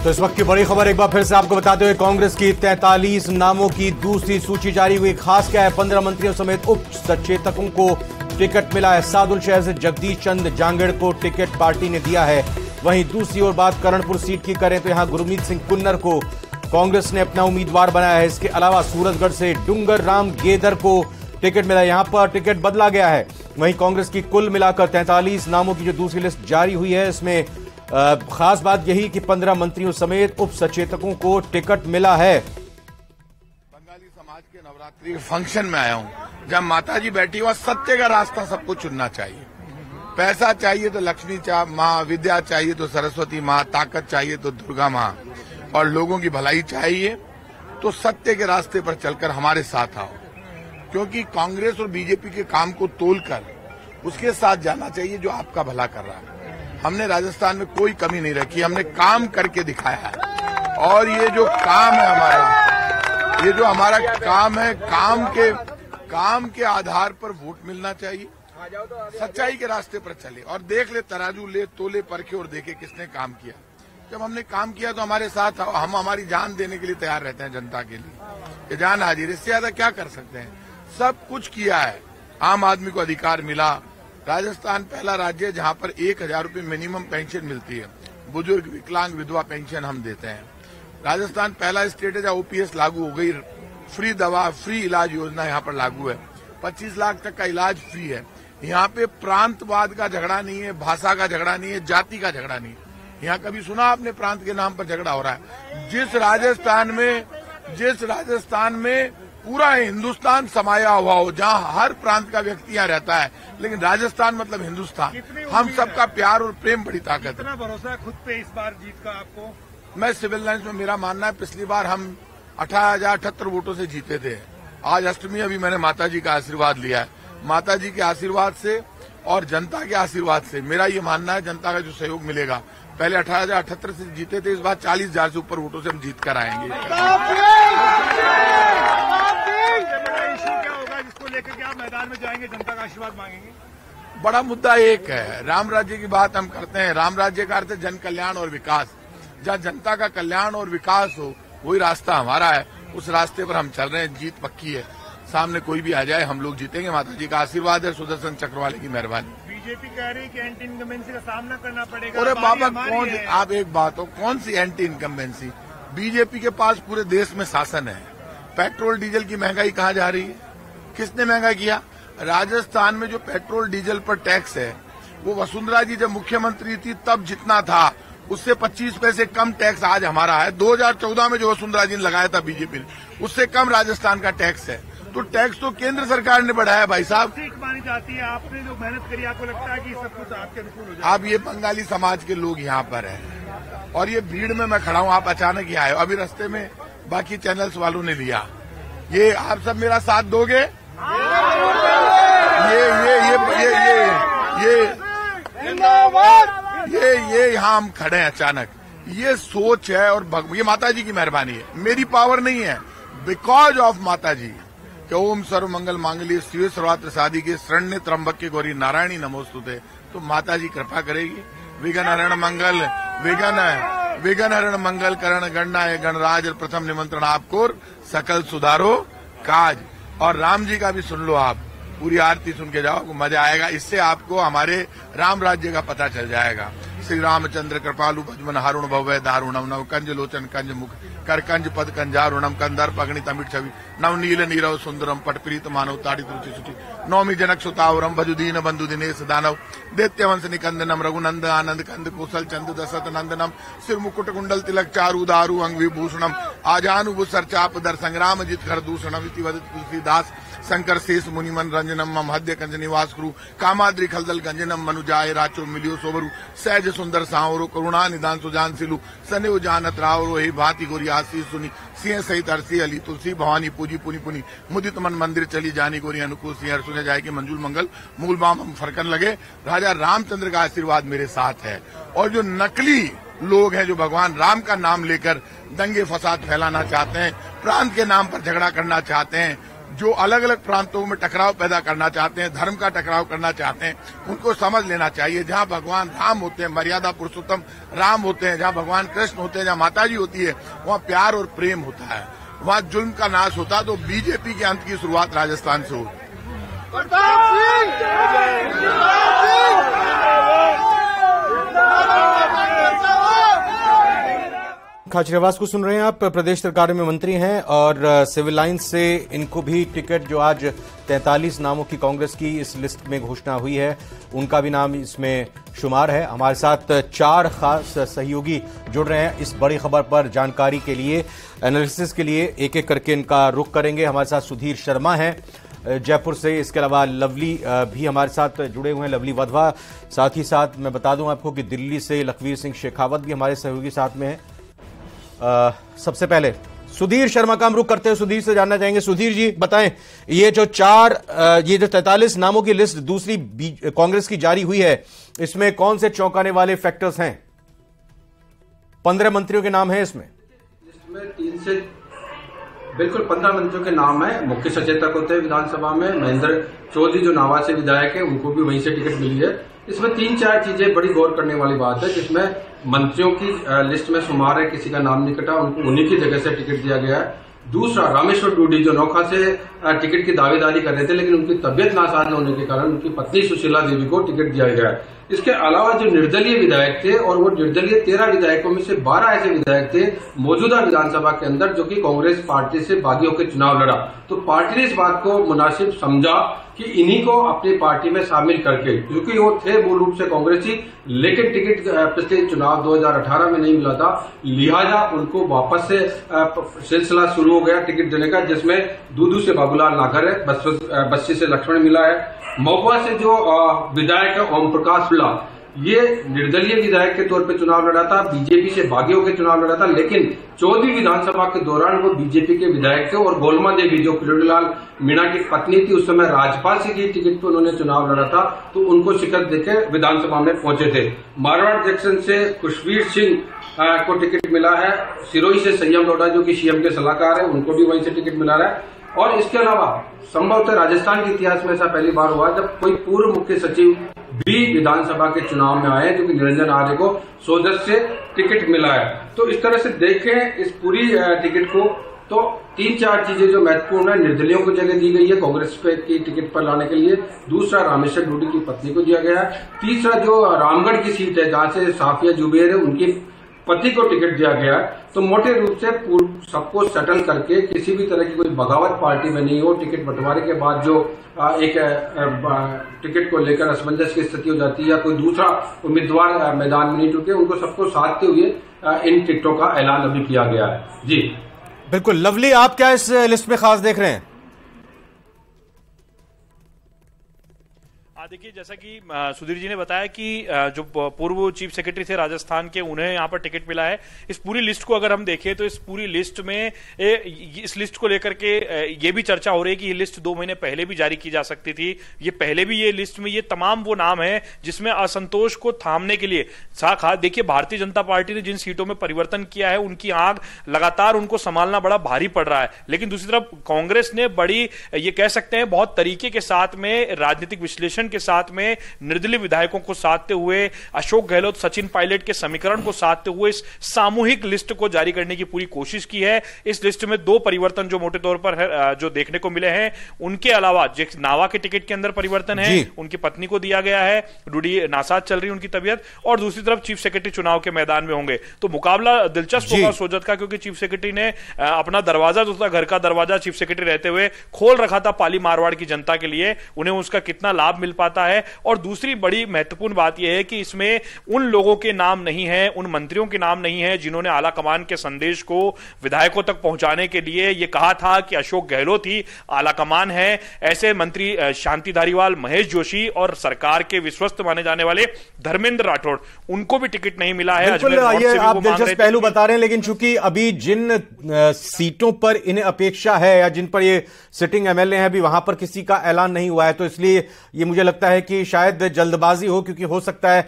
तो इस वक्त की बड़ी खबर एक बार फिर से आपको बताते हुए कांग्रेस की 43 नामों की दूसरी सूची जारी हुई। खास क्या है, 15 मंत्रियों समेत उप सचेतकों को टिकट मिला है। सादुल शहर से जगदीश चंद जांगड़ को टिकट पार्टी ने दिया है। वहीं दूसरी ओर बात करणपुर सीट की करें तो यहां गुरमीत सिंह कुन्नर को कांग्रेस ने अपना उम्मीदवार बनाया है। इसके अलावा सूरजगढ़ से डूंगर राम गेदर को टिकट मिला। यहां पर टिकट बदला गया है। वहीं कांग्रेस की कुल मिलाकर 43 नामों की जो दूसरी लिस्ट जारी हुई है, इसमें खास बात यही कि 15 मंत्रियों समेत उप सचेतकों को टिकट मिला है। बंगाली समाज के नवरात्रि के फंक्शन में आया हूं, जब माताजी बैठी हुआ सत्य का रास्ता सबको चुनना चाहिए। पैसा चाहिए तो लक्ष्मी माँ, विद्या चाहिए तो सरस्वती माँ, ताकत चाहिए तो दुर्गा माँ, और लोगों की भलाई चाहिए तो सत्य के रास्ते पर चलकर हमारे साथ आओ। क्योंकि कांग्रेस और बीजेपी के काम को तोलकर उसके साथ जाना चाहिए जो आपका भला कर रहा है। हमने राजस्थान में कोई कमी नहीं रखी, हमने काम करके दिखाया है। और ये जो काम है हमारा, ये जो हमारा काम है, काम के आधार पर वोट मिलना चाहिए। सच्चाई के रास्ते पर चले और देख ले, तराजू ले, तोले, परखे और देखे किसने काम किया। जब हमने काम किया तो हमारे साथ हम हमारी जान देने के लिए तैयार रहते हैं जनता के लिए। ये जान हाजिर, इससे ज्यादा क्या कर सकते हैं। सब कुछ किया है, आम आदमी को अधिकार मिला। राजस्थान पहला राज्य है जहां पर 1000 रुपये मिनिमम पेंशन मिलती है। बुजुर्ग, विकलांग, विधवा पेंशन हम देते हैं। राजस्थान पहला स्टेट है जहां ओपीएस लागू हो गई। फ्री दवा, फ्री इलाज योजना यहां पर लागू है। 25 लाख तक का इलाज फ्री है। यहाँ पे प्रांतवाद का झगड़ा नहीं है, भाषा का झगड़ा नहीं है, जाति का झगड़ा नहीं है। यहाँ कभी सुना आपने प्रांत के नाम पर झगड़ा हो रहा है? जिस राजस्थान में पूरा हिंदुस्तान समाया हुआ हो, जहाँ हर प्रांत का व्यक्ति यहाँ रहता है, लेकिन राजस्थान मतलब हिंदुस्तान, हम सबका प्यार और प्रेम बड़ी ताकत है। कितना भरोसा है खुद पे इस बार जीत का आपको? मैं सिविल लाइन्स में, मेरा मानना है पिछली बार हम 18,078 वोटों से जीते थे। आज अष्टमी, अभी मैंने माताजी का आशीर्वाद लिया है। माताजी के आशीर्वाद से और जनता के आशीर्वाद से मेरा ये मानना है, जनता का जो सहयोग मिलेगा, पहले 18,078 से जीते थे, इस बार 40,000 से ऊपर वोटों से हम जीत कर आएंगे। क्या होगा जिसको लेकर के आप मैदान में जाएंगे, जनता का आशीर्वाद मांगेंगे? बड़ा मुद्दा एक है, राम राज्य की बात हम करते हैं। राम राज्य का अर्थ है जन कल्याण और विकास। जहाँ जनता का कल्याण और विकास हो, वही रास्ता हमारा है। उस रास्ते पर हम चल रहे हैं। जीत पक्की है, सामने कोई भी आ जाए हम लोग जीतेंगे। माता जी का आशीर्वाद है, सुदर्शन चक्रवाले की मेहरबानी। बीजेपी कह रही है कि एंटी इनकम्बेंसी का सामना करना पड़ेगा। अरे बाबा, कौन, आप एक बात हो, कौन सी एंटी इनकम्बेंसी? बीजेपी के पास पूरे देश में शासन है। पेट्रोल डीजल की महंगाई कहाँ जा रही है? किसने महंगा किया? राजस्थान में जो पेट्रोल डीजल पर टैक्स है, वो वसुंधरा जी जब मुख्यमंत्री थी तब जितना था, उससे 25 पैसे कम टैक्स आज हमारा है। 2014 में जो वसुंधरा जी ने लगाया था बीजेपी ने, उससे कम राजस्थान का टैक्स है। तो टैक्स तो केंद्र सरकार ने बढ़ाया भाई साहब। सीख मानी जाती है, आपने जो मेहनत करी, आपको लगता है कि सब कुछ आपके अनुकूल हो जाए? अब ये बंगाली समाज के लोग यहाँ पर हैं और ये भीड़ में मैं खड़ा हूँ, आप अचानक ही आए। अभी रास्ते में बाकी चैनल्स वालों ने लिया। ये आप सब मेरा साथ दोगे? ये यहाँ हम खड़े हैं अचानक। ये सोच है और ये माता जी की मेहरबानी है, मेरी पावर नहीं है। बिकॉज ऑफ माता जी कि ओम सर्व मंगल मांगल्ये शिवे सर्वात्र साधिके शरण्ये त्र्यंबके गौरी नारायणी नमोस्तुते। तो माता जी कृपा करेगी। विघ्न हरण मंगल, विघ्न हरण मंगल करण गणनाय गणराज, प्रथम निमंत्रण आपको, सकल सुधारो काज। और राम जी का भी सुन लो, आप पूरी आरती सुन के जाओ, मजा आएगा। इससे आपको हमारे राम राज्य का पता चल जाएगा। श्री रामचंद्र कृपालु भजमन हारुण भव्य दारुणम नव कंज लोचन कंज मुख कर कंज पद कंजारुणम कंदर पगणि तमिट छवि नव नील नीरव सुंदरम पटप्रीत मानव ताड़ित रुचि सुचि नौमी जनक सुतावरम भजुदीन बंधु दिनेश दानव दैत्य वंश निकंदनम रघुनंद आनंद कंद कौशल चंद दशरथ नंदनम सिर मुकुट कुंडल तिलक चारु दारु अंग विभूषणम आजानु सरचाप दर संग्राम जित खर दूषणम इति वदति तुलसीदास शंकर शेष मुनिमन रंजनम मम हद्य कंज निवास कुरु कामाद्रि खलदल गंजनम मनुजाय राचो मिलियो सोबरु सहज सुंदर सावरो करुणा निदान सुजान सिलु सने जानत रावरो हे भांति गोरी आशीष सुनी सिंह सहित हरसी अली तुलसी भवानी पूजी पुनि पुनि मुदित मन मंदिर चली जानी गोरी अनुकूल सिंह हर सुने जाए कि मंजूल मंगल मूल बाम हम फरकन लगे। राजा रामचंद्र का आशीर्वाद मेरे साथ है। और जो नकली लोग हैं, जो भगवान राम का नाम लेकर दंगे फसाद फैलाना चाहते हैं, प्रांत के नाम पर झगड़ा करना चाहते हैं, जो अलग अलग प्रांतों में टकराव पैदा करना चाहते हैं, धर्म का टकराव करना चाहते हैं, उनको समझ लेना चाहिए। जहां भगवान राम होते हैं, मर्यादा पुरुषोत्तम राम होते हैं, जहां भगवान कृष्ण होते हैं, जहां माताजी होती है, वहां प्यार और प्रेम होता है, वहां जुल्म का नाश होता है। तो बीजेपी के अंत की शुरुआत राजस्थान से होगी। खाचरियावास को सुन रहे हैं आप, प्रदेश सरकार में मंत्री हैं और सिविल लाइंस से इनको भी टिकट, जो आज 43 नामों की कांग्रेस की इस लिस्ट में घोषणा हुई है, उनका भी नाम इसमें शुमार है। हमारे साथ 4 खास सहयोगी जुड़ रहे हैं इस बड़ी खबर पर जानकारी के लिए, एनालिसिस के लिए। एक एक करके इनका रुख करेंगे। हमारे साथ सुधीर शर्मा हैं जयपुर से, इसके अलावा लवली भी हमारे साथ जुड़े हुए हैं, लवली वधवा। साथ ही साथ मैं बता दूं आपको कि दिल्ली से लखवीर सिंह शेखावत भी हमारे सहयोगी साथ में हैं। सबसे पहले सुधीर शर्मा का हम रुख करते हैं, सुधीर से जानना चाहेंगे। सुधीर जी बताएं, ये जो 43 नामों की लिस्ट दूसरी कांग्रेस की जारी हुई है, इसमें कौन से चौंकाने वाले फैक्टर्स हैं? 15 मंत्रियों के नाम हैं इसमें। 15 मंत्रियों के नाम है। मुख्य सचेतक होते हैं विधानसभा में महेंद्र चौधरी, जो नावा से विधायक है, उनको भी वहीं से टिकट मिली है। इसमें 3-4 चीजें बड़ी गौर करने वाली बात है, जिसमें मंत्रियों की लिस्ट में शुमार है, किसी का नाम नहीं कटा, उनको उन्हीं की जगह से टिकट दिया गया है। दूसरा, रामेश्वर डूडी जो नोखा से टिकट की दावेदारी कर रहे थे, लेकिन उनकी तबियत नासाज होने के कारण उनकी पत्नी सुशीला देवी को टिकट दिया गया है। इसके अलावा जो निर्दलीय विधायक थे, और वो निर्दलीय 13 विधायकों में से 12 ऐसे विधायक थे मौजूदा विधानसभा के अंदर जो कि कांग्रेस पार्टी से बागी होकर चुनाव लड़ा, तो पार्टी ने इस बात को मुनासिब समझा कि इन्हीं को अपनी पार्टी में शामिल करके, क्योंकि वो थे मूल रूप से कांग्रेसी, लेकिन टिकट पिछले चुनाव 2018 में नहीं मिला था, लिहाजा उनको वापस से सिलसिला शुरू हो गया टिकट देने का, जिसमें दूदू से बाबूलाल नागर है, बस्सी से लक्ष्मण मिला है, महुआ से जो विधायक है ओम प्रकाश उल्ला, ये निर्दलीय विधायक के तौर पे चुनाव लड़ा था, बीजेपी से बागी होकर चुनाव लड़ा था, लेकिन 14वीं विधानसभा के दौरान वो बीजेपी के विधायक थे। और गोलमा देवी जो किरोड़ीलाल मीणा की पत्नी थी, उस समय राज्यपाल से की टिकट पे उन्होंने चुनाव लड़ा था, तो उनको शिकस्त देके विधानसभा में पहुंचे थे। मारवाड़ जंक्शन से खुशवीर सिंह को टिकट मिला है, सिरोही से संयम लोढ़ा जो कि सीएम के सलाहकार है, उनको भी वहीं से टिकट मिला है। और इसके अलावा संभवतः राजस्थान के इतिहास में ऐसा पहली बार हुआ जब कोई पूर्व मुख्य सचिव भी विधानसभा के चुनाव में आए, जो कि निरंजन आर्य को सोजत से टिकट मिला है। तो इस तरह से देखें इस पूरी टिकट को, तो 3-4 चीजें जो महत्वपूर्ण है, निर्दलियों को जगह दी गई है कांग्रेस पे की टिकट पर लाने के लिए। दूसरा, रामेश्वर डूडी की पत्नी को दिया गया है। तीसरा, जो रामगढ़ की सीट है जहां से साफिया जुबेर है, उनकी पति को टिकट दिया गया है। तो मोटे रूप से सबको सेटल करके किसी भी तरह की कोई बगावत पार्टी में नहीं हो, टिकट बंटवारे के बाद जो एक टिकट को लेकर असमंजस की स्थिति हो जाती है या कोई दूसरा उम्मीदवार मैदान में नहीं टूटे, उनको सबको साधते हुए इन टिकटों का ऐलान अभी किया गया है। जी बिल्कुल। लवली, आप क्या इस लिस्ट में खास देख रहे हैं? देखिए, जैसा कि सुधीर जी ने बताया कि जो पूर्व चीफ सेक्रेटरी थे राजस्थान के, उन्हें यहां पर टिकट मिला है। इस पूरी लिस्ट को अगर हम देखें तो इस पूरी लिस्ट में इस लिस्ट को लेकर के ये भी चर्चा हो रही है कि ये लिस्ट 2 महीने पहले भी जारी की जा सकती थी। ये पहले भी ये लिस्ट में ये तमाम वो नाम है जिसमें असंतोष को थामने के लिए देखिए, भारतीय जनता पार्टी ने जिन सीटों में परिवर्तन किया है, उनकी आग लगातार उनको संभालना बड़ा भारी पड़ रहा है। लेकिन दूसरी तरफ कांग्रेस ने बड़ी, ये कह सकते हैं, बहुत तरीके के साथ में, राजनीतिक विश्लेषण के साथ में, निर्दलीय विधायकों को साधते हुए, अशोक गहलोत, सचिन पायलट के समीकरण को साधते हुए इस सामूहिक लिस्ट को जारी करने की पूरी कोशिश की है। इस लिस्ट में 2 परिवर्तन जो मोटे तौर पर है, जो देखने को मिले हैं, उनके अलावा नावा के टिकट के अंदर परिवर्तन है, उनकी पत्नी को दिया गया है, डूडी नासाज चल रही है उनकी तबियत, और दूसरी तरफ चीफ सेक्रेटरी चुनाव के मैदान में होंगे। तो मुकाबला दिलचस्प होगा सोजत का, क्योंकि चीफ सेक्रेटरी ने अपना दरवाजा, जो था घर का दरवाजा, चीफ सेक्रेटरी रहते हुए खोल रखा था पाली मारवाड़ की जनता के लिए, उन्हें उसका कितना लाभ मिल पाता है। और दूसरी बड़ी महत्वपूर्ण बात यह है कि इसमें उन लोगों के नाम नहीं है, उन मंत्रियों के नाम नहीं है जिन्होंने आला कमान के संदेश को विधायकों तक पहुंचाने के लिए यह कहा था कि अशोक गहलोत ही आला कमान है। ऐसे मंत्री शांति धारीवाल, महेश जोशी और सरकार के विश्वस्त माने जाने वाले धर्मेंद्र राठौड़, उनको भी टिकट नहीं मिला है। ये आप दिलचस्प पहलू बता रहे हैं, लेकिन चूंकि अभी जिन सीटों पर इन्हें अपेक्षा है या जिन पर ये सिटिंग एमएलए हैं, अभी वहां पर किसी का ऐलान नहीं हुआ है, तो इसलिए ये मुझे लगता लगता है कि शायद जल्दबाजी हो, क्योंकि हो सकता है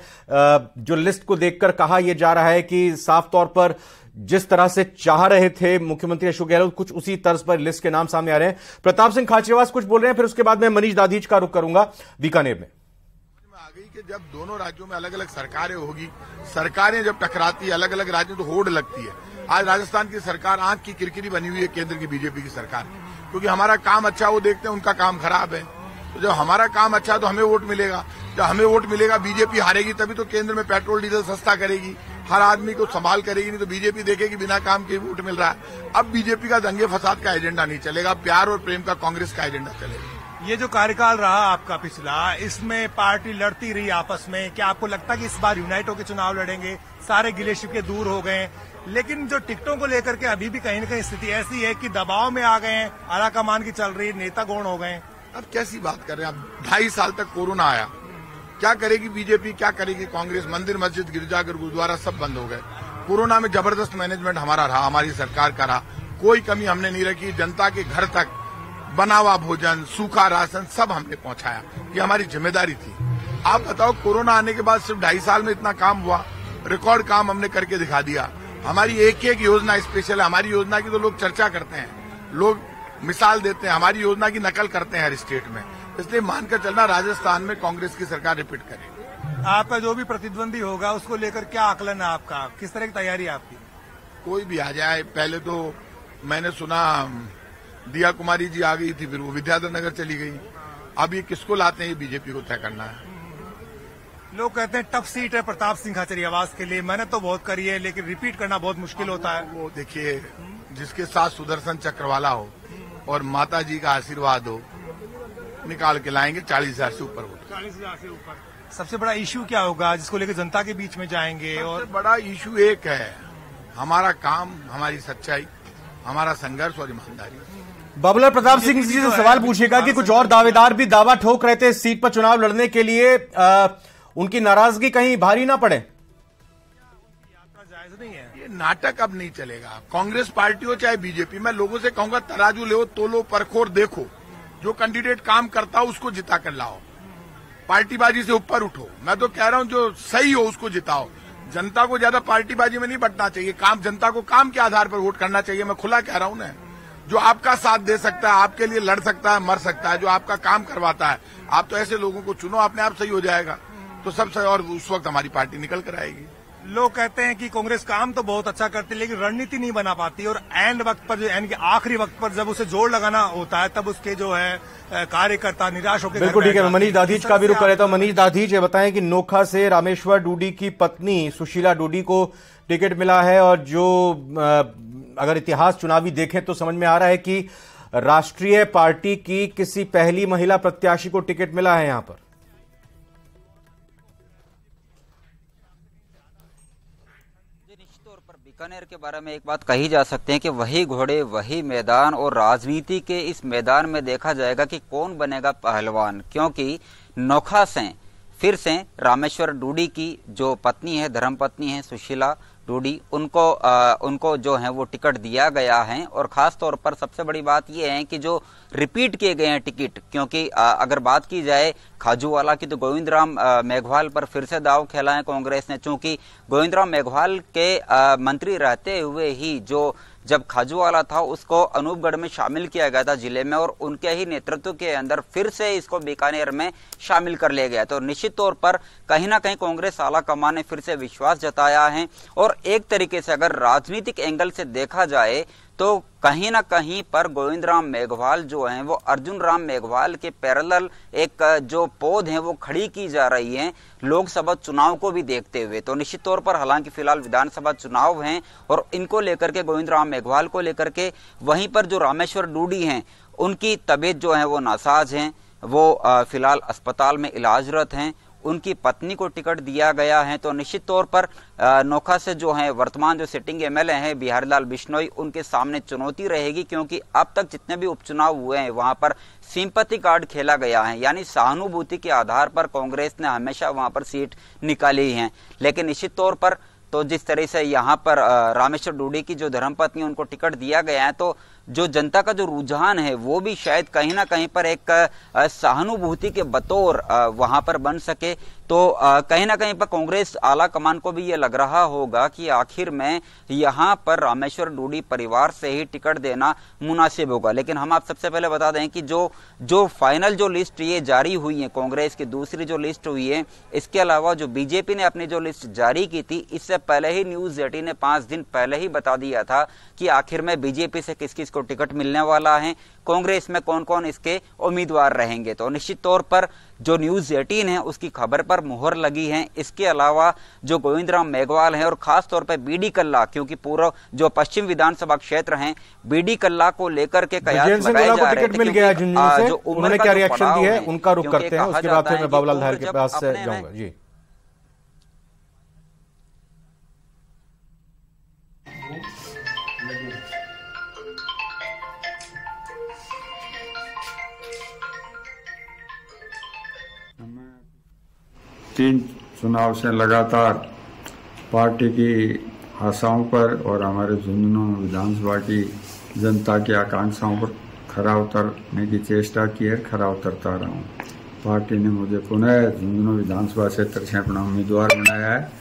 जो लिस्ट को देखकर कहा यह जा रहा है कि साफ तौर पर जिस तरह से चाह रहे थे मुख्यमंत्री अशोक गहलोत, कुछ उसी तर्ज पर लिस्ट के नाम सामने आ रहे हैं। प्रताप सिंह खाचरियावास कुछ बोल रहे हैं, फिर उसके बाद मैं मनीष दाधीच का रुख करूंगा बीकानेर में। आ गई कि जब दोनों राज्यों में अलग अलग सरकारें होगी, सरकारें जब टकराती है अलग अलग राज्यों तो होड़ लगती है। आज राजस्थान की सरकार आंख की किरकिरी बनी हुई है केंद्र की बीजेपी की सरकार, क्योंकि हमारा काम अच्छा वो देखते हैं, उनका काम खराब है। तो जब हमारा काम अच्छा तो हमें वोट मिलेगा, जब हमें वोट मिलेगा बीजेपी हारेगी तभी तो केंद्र में पेट्रोल डीजल सस्ता करेगी, हर आदमी को संभाल करेगी, नहीं तो बीजेपी देखेगी बिना काम के वोट मिल रहा है। अब बीजेपी का दंगे फसाद का एजेंडा नहीं चलेगा, प्यार और प्रेम का कांग्रेस का एजेंडा चलेगा। ये जो कार्यकाल रहा आपका पिछला, इसमें पार्टी लड़ती रही आपस में, क्या आपको लगता है कि इस बार यूनाइट होकर चुनाव लड़ेंगे, सारे गिले शिकवे दूर हो गए? लेकिन जो टिकटों को लेकर के अभी भी कहीं न कहीं स्थिति ऐसी है कि दबाव में आ गए हैं, आला कमान की चल रही, नेता गौण हो गए। अब कैसी बात कर रहे हैं आप? 2.5 साल तक कोरोना आया, क्या करेगी बीजेपी, क्या करेगी कांग्रेस? मंदिर मस्जिद गिरजाघर गुरुद्वारा सब बंद हो गए। कोरोना में जबरदस्त मैनेजमेंट हमारा रहा, हमारी सरकार का रहा, कोई कमी हमने नहीं रखी। जनता के घर तक बना हुआ भोजन, सूखा राशन सब हमने पहुंचाया, ये हमारी जिम्मेदारी थी। आप बताओ, कोरोना आने के बाद सिर्फ 2.5 साल में इतना काम हुआ, रिकॉर्ड काम हमने करके दिखा दिया। हमारी एक एक योजना स्पेशल है, हमारी योजना की तो लोग चर्चा करते हैं, लोग मिसाल देते हैं, हमारी योजना की नकल करते हैं हर स्टेट में। इसलिए मानकर चलना राजस्थान में कांग्रेस की सरकार रिपीट करेगी। आपका जो भी प्रतिद्वंदी होगा उसको लेकर क्या आकलन है आपका, किस तरह की तैयारी है आपकी? कोई भी आ जाए। पहले तो मैंने सुना दिया कुमारी जी आ गई थी, फिर वो विद्याधर नगर चली गई। अब ये किसको लाते हैं, ये बीजेपी को तय करना है। लोग कहते हैं टफ सीट है प्रताप सिंह खाचरियावास के लिए, मैंने तो बहुत करी है लेकिन रिपीट करना बहुत मुश्किल होता है। वो देखिए, जिसके साथ सुदर्शन चक्र वाला हो और माता जी का आशीर्वाद हो, निकाल के लाएंगे 40,000 से ऊपर वोट। 40,000 से ऊपर। सबसे बड़ा इश्यू क्या होगा जिसको लेकर जनता के बीच में जाएंगे? और बड़ा इश्यू एक है, हमारा काम, हमारी सच्चाई, हमारा संघर्ष और ईमानदारी। बाबूलाल प्रताप सिंह जी से सवाल पूछेगा कि कुछ और दावेदार भी दावा ठोक रहे थे इस सीट पर चुनाव लड़ने के लिए, उनकी नाराजगी कहीं भारी ना पड़े? जायज नहीं है ये नाटक, अब नहीं चलेगा। कांग्रेस पार्टी हो चाहे बीजेपी, मैं लोगों से कहूंगा तराजू ले, तोलो, परखो और देखो, जो कैंडिडेट काम करता हो उसको जिता कर लाओ, पार्टीबाजी से ऊपर उठो। मैं तो कह रहा हूं जो सही हो उसको जिताओ। जनता को ज्यादा पार्टीबाजी में नहीं बंटना चाहिए, काम जनता को काम के आधार पर वोट करना चाहिए। मैं खुला कह रहा हूं ना, जो आपका साथ दे सकता है, आपके लिए लड़ सकता है, मर सकता है, जो आपका काम करवाता है, आप तो ऐसे लोगों को चुनो, अपने आप सही हो जाएगा तो सब सही, और उस वक्त हमारी पार्टी निकल कर आएगी। लोग कहते हैं कि कांग्रेस काम तो बहुत अच्छा करती है लेकिन रणनीति नहीं बना पाती, और एंड वक्त पर, यानी कि आखिरी वक्त पर जब उसे जोड़ लगाना होता है तब उसके जो है कार्यकर्ता निराश होकर। बिल्कुल ठीक है, मनीष दाधीच का भी रुख करे तो मनीष दाधीच ये बताएं कि नोखा से रामेश्वर डूडी की पत्नी सुशीला डूडी को टिकट मिला है, और जो अगर इतिहास चुनावी देखें तो समझ में आ रहा है कि राष्ट्रीय पार्टी की किसी पहली महिला प्रत्याशी को टिकट मिला है यहां पर। बीकानेर के बारे में एक बात कही जा सकती है कि वही घोड़े वही मैदान, और राजनीति के इस मैदान में देखा जाएगा कि कौन बनेगा पहलवान, क्योंकि नोखा से फिर से रामेश्वर डूडी की जो पत्नी है, धर्मपत्नी है सुशीला डूडी, उनको जो है वो टिकट दिया गया है। और खास तौर पर सबसे बड़ी बात यह है कि जो रिपीट किए गए हैं टिकट, क्योंकि अगर बात की जाए खाजूवाला की तो गोविंद राम मेघवाल पर फिर से दाव खेला है कांग्रेस ने, चूंकि गोविंद राम मेघवाल के मंत्री रहते हुए ही जो जब खाजूवाला था उसको अनूपगढ़ में शामिल किया गया था जिले में, और उनके ही नेतृत्व के अंदर फिर से इसको बीकानेर में शामिल कर लिया गया। तो निश्चित तौर पर कहीं ना कहीं कांग्रेस आला कमान ने फिर से विश्वास जताया है, और एक तरीके से अगर राजनीतिक एंगल से देखा जाए तो कहीं ना कहीं पर गोविंद राम मेघवाल जो हैं वो अर्जुन राम मेघवाल के पैरेलल एक जो पौध है वो खड़ी की जा रही है लोकसभा चुनाव को भी देखते हुए। तो निश्चित तौर पर हालांकि फिलहाल विधानसभा चुनाव हैं और इनको लेकर के गोविंद राम मेघवाल को लेकर के, वहीं पर जो रामेश्वर डूडी हैं उनकी तबीयत जो है वो नासाज है, वो फिलहाल अस्पताल में इलाजरत हैं, उनकी पत्नी को टिकट दिया गया है। तो निश्चित तौर पर नोखा से जो है वर्तमान जो सिटिंग एमएलए हैं बिहारीलाल बिश्नोई, उनके सामने चुनौती रहेगी, क्योंकि अब तक जितने भी उपचुनाव हुए हैं वहां पर सिंपैथी कार्ड खेला गया है, यानी सहानुभूति के आधार पर कांग्रेस ने हमेशा वहां पर सीट निकाली है। लेकिन निश्चित तौर पर तो जिस तरह से यहाँ पर रामेश्वर डूडी की जो धर्मपत्नी उनको टिकट दिया गया है, तो जो जनता का जो रुझान है वो भी शायद कहीं ना कहीं पर एक सहानुभूति के बतौर वहां पर बन सके। तो कहीं ना कहीं पर कांग्रेस आला कमान को भी ये लग रहा होगा कि आखिर में यहाँ पर रामेश्वर डूडी परिवार से ही टिकट देना मुनासिब होगा। लेकिन हम आप सबसे पहले बता दें कि जो फाइनल जो लिस्ट ये जारी हुई है, कांग्रेस की दूसरी जो लिस्ट हुई है, इसके अलावा जो बीजेपी ने अपनी जो लिस्ट जारी की थी, इससे पहले ही न्यूज 18 ने 5 दिन पहले ही बता दिया था कि आखिर में बीजेपी से किस किस को टिकट मिलने वाला है, कांग्रेस में कौन कौन इसके उम्मीदवार रहेंगे। तो निश्चित तौर पर जो न्यूज 18 है उसकी खबर पर मुहर लगी है। इसके अलावा जो गोविंद राम मेघवाल हैं और खास तौर पर बीडी कल्ला, क्योंकि पूरा जो पश्चिम विधानसभा क्षेत्र हैं, बीडी कल्ला को लेकर के कयास लगाए जा रहे थे। जो उन्होंने क्या रिएक्शन दिया है उनका रुख करते हैं, उसके बाद फिर मैं बाबूलाल धार के पास से जाऊंगा। जी, 3 चुनाव से लगातार पार्टी की आशाओं पर और हमारे झुंझुनू विधानसभा की जनता की आकांक्षाओं पर खरा उतरने की चेष्टा की है, खरा उतरता रहा हूँ। पार्टी ने मुझे पुनः झुंझुनू विधानसभा क्षेत्र से अपना उम्मीदवार बनाया है।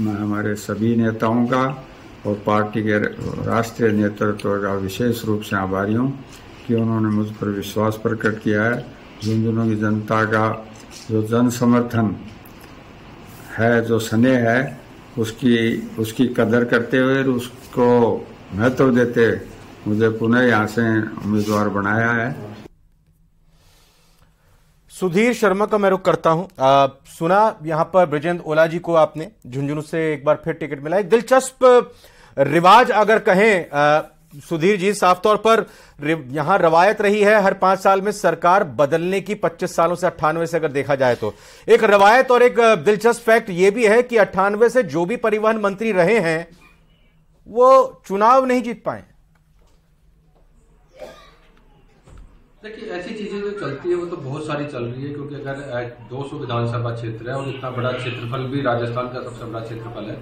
मैं हमारे सभी नेताओं का और पार्टी के राष्ट्रीय नेतृत्व का विशेष रूप से आभारी हूँ कि उन्होंने मुझ पर विश्वास प्रकट किया है। झुंझुनू की जनता का जो जन समर्थन है, जो स्नेह है, उसकी कदर करते हुए उसको महत्व देते मुझे पुनः यहाँ से उम्मीदवार बनाया है। सुधीर शर्मा का मैं रुख करता हूं। सुना यहां पर ब्रिजेंद्र ओला जी को आपने झुंझुनू से एक बार फिर टिकट मिला। एक दिलचस्प रिवाज अगर कहें सुधीर जी, साफ तौर पर यहां रवायत रही है हर 5 साल में सरकार बदलने की, 25 सालों से 98 से अगर देखा जाए तो एक रवायत। और एक दिलचस्प फैक्ट यह भी है कि 98 से जो भी परिवहन मंत्री रहे हैं वो चुनाव नहीं जीत पाए। देखिए, ऐसी चीजें जो चलती है वो तो बहुत सारी चल रही है, क्योंकि अगर 200 विधानसभा क्षेत्र है और इतना बड़ा क्षेत्रफल भी राजस्थान का सबसे बड़ा क्षेत्रफल है,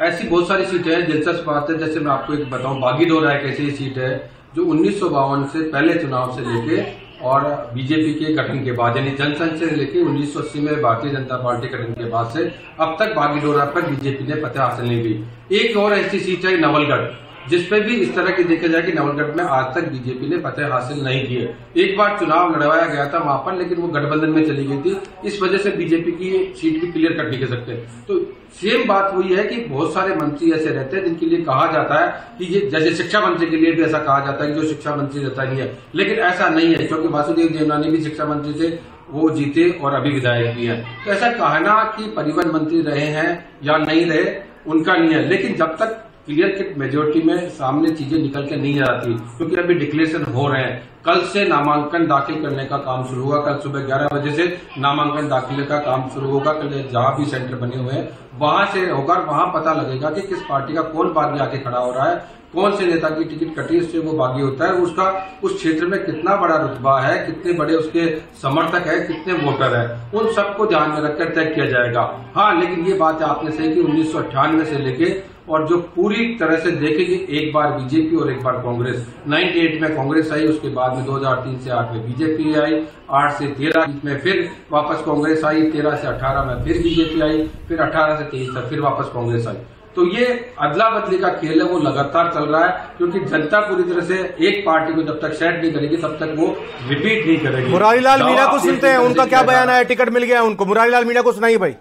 ऐसी बहुत सारी सीटें हैं। दिलचस्प बात है, जैसे मैं आपको एक बताऊं, बागीडोरा एक ऐसी सीट है जो 1952 से पहले चुनाव से लेके और बीजेपी के गठन के बाद, यानी जनसंघ से लेके 1980 में भारतीय जनता पार्टी गठन के बाद से अब तक बागीडोरा पर बीजेपी ने फतह हासिल नहीं की। एक और ऐसी सीट है नवलगढ़, जिसपे भी इस तरह की देखा जाए कि नवलगढ़ में आज तक बीजेपी ने फतह हासिल नहीं की है। एक बार चुनाव लड़वाया गया था वहां पर, लेकिन वो गठबंधन में चली गई थी, इस वजह से बीजेपी की सीट भी क्लियर कट नहीं कर सकते। तो सेम बात हुई है कि बहुत सारे मंत्री ऐसे रहते हैं जिनके लिए कहा जाता है कि ये, जैसे शिक्षा मंत्री के लिए भी ऐसा कहा जाता है कि जो शिक्षा मंत्री रहता ही है, लेकिन ऐसा नहीं है, क्योंकि वासुदेव देवनानी भी शिक्षा मंत्री थे, वो जीते और अभी विधायक भी है। तो ऐसा कहना कि परिवहन मंत्री रहे हैं या नहीं रहे उनका नहीं है, लेकिन जब तक क्लियर कट मेजोरिटी में सामने चीजें निकल के नहीं आती, क्योंकि अभी डिक्लेरेशन हो रहे हैं। कल से नामांकन दाखिल करने का काम शुरू हुआ, कल सुबह 11 बजे से नामांकन दाखिले का काम शुरू होगा। कल जहां भी सेंटर बने हुए हैं वहां से होगा, वहां पता लगेगा कि किस पार्टी का कौन बागी आके खड़ा हो रहा है, कौन से नेता की टिकट कटी उससे वो बागी होता है, उसका उस क्षेत्र में कितना बड़ा रुतबा है, कितने बड़े उसके समर्थक है, कितने वोटर है, उन सबको ध्यान में रखकर तय किया जाएगा। हाँ, लेकिन ये बात आपने सही की, 1998 से लेके और जो पूरी तरह से देखेंगे, एक बार बीजेपी और एक बार कांग्रेस। 98 में कांग्रेस आई, उसके बाद में 2003 से 8 में बीजेपी आई, 8 से 13 में फिर वापस कांग्रेस आई, 13 से 18 में फिर बीजेपी आई, फिर 18 से 23 तक फिर वापस कांग्रेस आई। तो ये अदला बदली का खेल है, वो लगातार चल रहा है, क्योंकि जनता पूरी तरह से एक पार्टी को जब तक सेट नहीं करेगी तब तक वो रिपीट नहीं करेगी। मुरारी लाल मीणा को सुनते हैं, उनका क्या बयान है? टिकट मिल गया उनको, मुरारी लाल मीणा को सुनाइए भाई।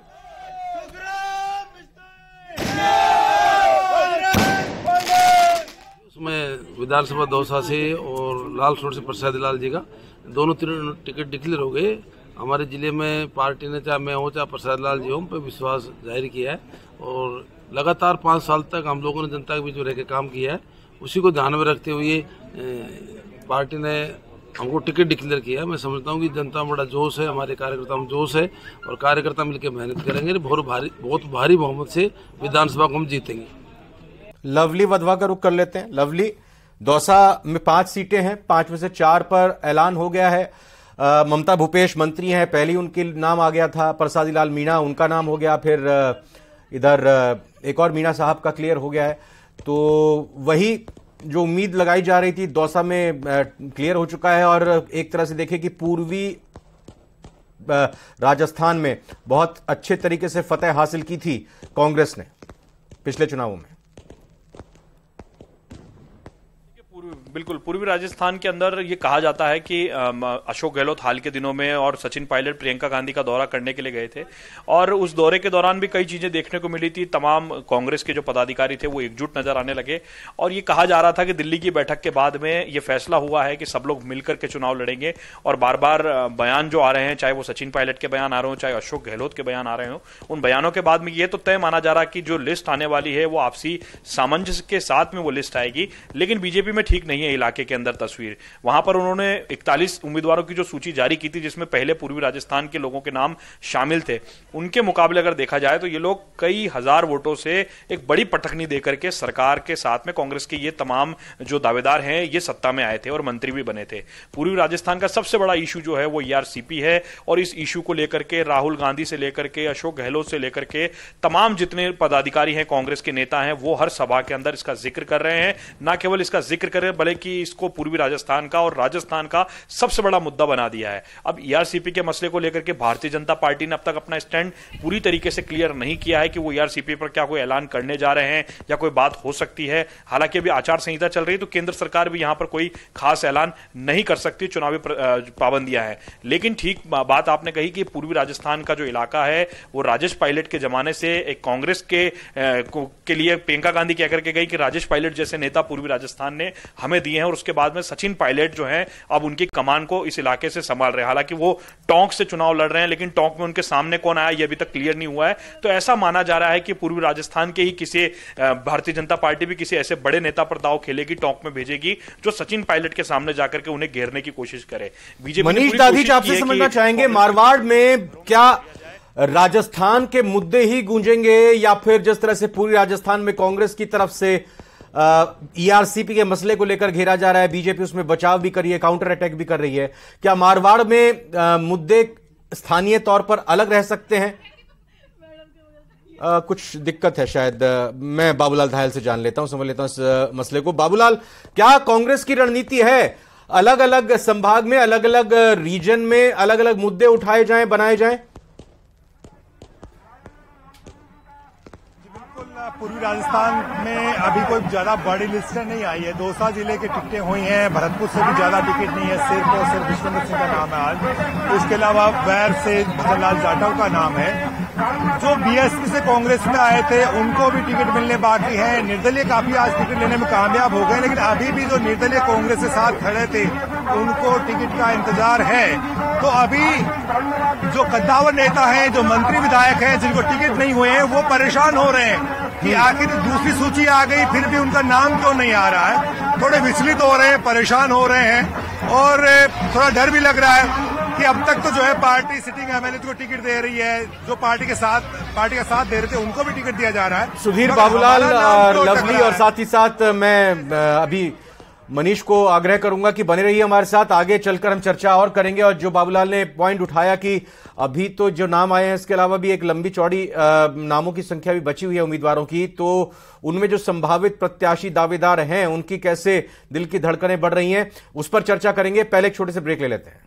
उसमें विधानसभा दौसा से और लाल सोट से प्रसाद लाल जी का दोनों टिकट डिक्लेयर हो गए। हमारे जिले में पार्टी ने, चाहे मैं हूँ चाहे प्रसाद लाल जी हों, पे विश्वास जाहिर किया है और लगातार 5 साल तक हम लोगों ने जनता के बीच में रह के काम किया है। उसी को ध्यान में रखते हुए पार्टी ने हमको टिकट डिक्लेयर किया है। मैं समझता हूँ कि जनता में बड़ा जोश है, हमारे कार्यकर्ता में जोश है और कार्यकर्ता मिलकर मेहनत करेंगे, बहुत भारी बहुमत से विधानसभा को हम जीतेंगे। लवली वधवा का रुख कर लेते हैं। लवली, दौसा में 5 सीटें हैं, 5 में से 4 पर ऐलान हो गया है। ममता भूपेश मंत्री हैं, पहले उनके नाम आ गया था, प्रसादी लाल मीणा उनका नाम हो गया, फिर इधर एक और मीणा साहब का क्लियर हो गया है, तो वही जो उम्मीद लगाई जा रही थी दौसा में क्लियर हो चुका है। और एक तरह से देखें कि पूर्वी राजस्थान में बहुत अच्छे तरीके से फतह हासिल की थी कांग्रेस ने पिछले चुनावों में। बिल्कुल, पूर्वी राजस्थान के अंदर ये कहा जाता है कि अशोक गहलोत हाल के दिनों में और सचिन पायलट प्रियंका गांधी का दौरा करने के लिए गए थे और उस दौरे के दौरान भी कई चीजें देखने को मिली थी। तमाम कांग्रेस के जो पदाधिकारी थे वो एकजुट नजर आने लगे और ये कहा जा रहा था कि दिल्ली की बैठक के बाद में ये फैसला हुआ है कि सब लोग मिलकर के चुनाव लड़ेंगे। और बार बार बयान जो आ रहे हैं, चाहे वो सचिन पायलट के बयान आ रहे हो, चाहे अशोक गहलोत के बयान आ रहे हो, उन बयानों के बाद में ये तो तय माना जा रहा है कि जो लिस्ट आने वाली है वो आपसी सामंजस्य के साथ में वो लिस्ट आएगी। लेकिन बीजेपी में ठीक नहीं है इलाके के अंदर तस्वीर। वहां पर उन्होंने 41 उम्मीदवारों की जो सूची जारी की थी, जिसमें पहले पूर्वी राजस्थान के लोगों के नाम शामिल थे, उनके मुकाबले अगर देखा जाए तो ये लोग कई हजार वोटों से एक बड़ी पटखनी देकर के सरकार के साथ में कांग्रेस के ये तमाम जो दावेदार हैं ये सत्ता में आए थे और मंत्री भी बने थे। पूर्वी राजस्थान का सबसे बड़ा इशू जो है वो ERCP है और इस इशू को लेकर के राहुल गांधी से लेकर के अशोक गहलोत से लेकर के तमाम जितने पदाधिकारी हैं, कांग्रेस के नेता हैं, वो हर सभा के अंदर इसका जिक्र कर रहे हैं। ना केवल इसका जिक्र कर रहे हैं बल्कि इसको पूर्वी राजस्थान का और राजस्थान का सबसे बड़ा मुद्दा बना दिया है। अब ERCP के मसले को लेकर के भारतीय जनता पार्टी ने अब तक अपना स्टैंड पूरी तरीके से क्लियर नहीं किया है कि वो ERCP पर क्या कोई ऐलान करने जा रहे हैं या कोई बात हो सकती है। हालांकि अभी आचार संहिता चल रही है तो केंद्र सरकार भी यहां पर कोई खास ऐलान नहीं कर सकती, चुनावी पाबंदियां हैं। लेकिन ठीक बात आपने कही कि पूर्वी राजस्थान का जो इलाका है वो राजेश पायलट के जमाने से एक कांग्रेस के लिए प्रियंका गांधी कह करके गई कि राजेश पायलट जैसे नेता पूर्वी राजस्थान ने हमें दिए हैं और उसके बाद में सचिन पायलट जो हैं अब उनकी कमान को इस इलाके से संभाल रहे हैं। हालांकि वो टोंक से चुनाव लड़ रहे हैं लेकिन टोंक में उनके सामने कौन आया ये अभी तक क्लियर नहीं हुआ है। तो ऐसा माना जा रहा है कि पूर्वी राजस्थान के ही किसी भारतीय जनता पार्टी भी किसी ऐसे बड़े नेता पर दांव खेलेगी, टोंक में भेजेगी जो सचिन पायलट के सामने जाकर के उन्हें घेरने की कोशिश करे। बीजेपी मनीष दाधीच आपसे समझना चाहेंगे, मारवाड़ में क्या राजस्थान के मुद्दे ही गूंजेंगे या फिर जिस तरह से पूरी राजस्थान में कांग्रेस की तरफ से ERCP के मसले को लेकर घेरा जा रहा है, बीजेपी उसमें बचाव भी कर रही है, काउंटर अटैक भी कर रही है, क्या मारवाड़ में मुद्दे स्थानीय तौर पर अलग रह सकते हैं? कुछ दिक्कत है शायद, मैं बाबूलाल धायल से जान लेता हूं, समझ लेता हूं इस मसले को। बाबूलाल, क्या कांग्रेस की रणनीति है अलग अलग संभाग में, अलग अलग रीजन में अलग अलग मुद्दे उठाए जाएं, बनाए जाएं? पूर्वी राजस्थान में अभी कोई ज्यादा बड़ी लिस्ट नहीं आई है। दौसा जिले की टिकटें हुई हैं, भरतपुर से भी ज्यादा टिकट नहीं है, सिर्फ और सिर्फ विश्वेंद्र सिंह का नाम है आज। इसके अलावा वैर से भजनलाल जाटव का नाम है। जो BSP से कांग्रेस में आए थे उनको भी टिकट मिलने बाकी है। निर्दलीय काफी आज टिकट लेने में कामयाब हो गए, लेकिन अभी भी जो निर्दलीय कांग्रेस के साथ खड़े थे उनको टिकट का इंतजार है। तो अभी जो कद्दावर नेता हैं, जो मंत्री विधायक हैं, जिनको टिकट नहीं हुए हैं, वो परेशान हो रहे हैं कि आखिर दूसरी सूची आ गई फिर भी उनका नाम क्यों नहीं आ रहा है। थोड़े विचलित हो रहे हैं, परेशान हो रहे हैं और थोड़ा डर भी लग रहा है कि अब तक तो जो है पार्टी सिटिंग MLA को टिकट दे रही है, जो पार्टी का साथ दे रहे थे उनको भी टिकट दिया जा रहा है। सुधीर, बाबूलाल, लवली और साथ ही साथ मैं अभी मनीष को आग्रह करूंगा कि बने रहिए हमारे साथ, आगे चलकर हम चर्चा और करेंगे। और जो बाबूलाल ने पॉइंट उठाया कि अभी तो जो नाम आए हैं इसके अलावा भी एक लंबी चौड़ी नामों की संख्या भी बची हुई है उम्मीदवारों की, तो उनमें जो संभावित प्रत्याशी दावेदार हैं उनकी कैसे दिल की धड़कनें बढ़ रही हैं उस पर चर्चा करेंगे। पहले एक छोटे से ब्रेक ले लेते हैं।